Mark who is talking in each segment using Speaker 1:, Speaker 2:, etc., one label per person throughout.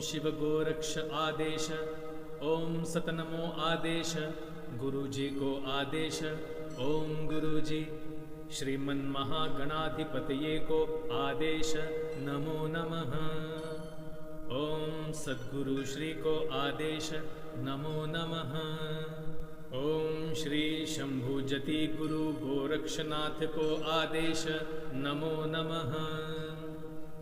Speaker 1: शिव गोरक्ष आदेश, ओम सतनमो आदेश, गुरुजी को आदेश, ओम गुरुजी। श्रीमन महागणाधिपतये को आदेश, नमो नमः। ओम सद्गुरु श्री को आदेश, नमो नमः। ओम श्री शंभु जति गुरु गोरक्षनाथ को आदेश, नमो नमः।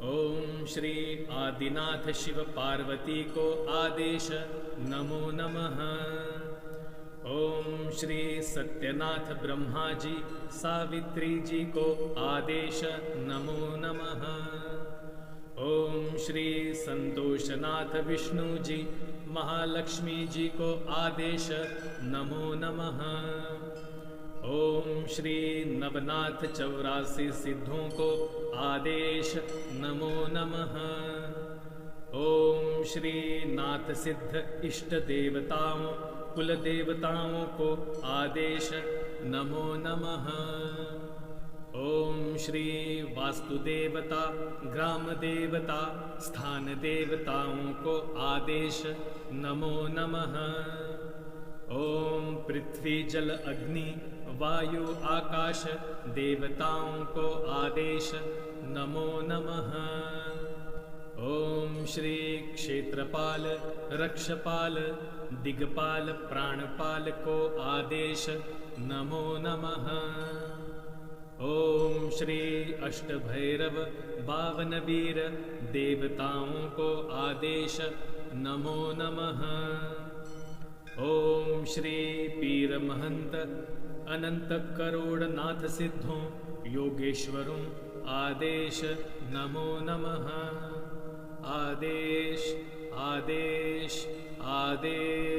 Speaker 1: ओम श्री आदिनाथ शिव पार्वती को आदेश, नमो नमः। ओम श्री सत्यनाथ ब्रह्मा जी सावित्री जी को आदेश, नमो नमः। ओम श्री संतोषनाथ विष्णु जी महालक्ष्मी जी को आदेश, नमो नमः। ओम श्री नवनाथ 84 सिद्धों को आदेश, नमो नमः। ओम श्री नाथ सिद्ध इष्ट देवताओं कुल देवताओं को आदेश, नमो नमः। ओम श्री वास्तु देवता ग्राम देवता स्थान देवताओं को आदेश, नमो नमः। ओम पृथ्वी जल अग्नि वायु आकाश देवताओं को आदेश, नमो नमः। ओम श्री क्षेत्रपाल रक्षपाल दिगपाल प्राणपाल को आदेश, नमो नमः। ओम श्री अष्टभैरव 52 वीर देवताओं को आदेश, नमो नमः। ओम श्री पीर महंत अनंत करोड़ नाथ सिद्धों योगेश्वरों आदेश, नमो नमः। आदेश आदेश आदेश।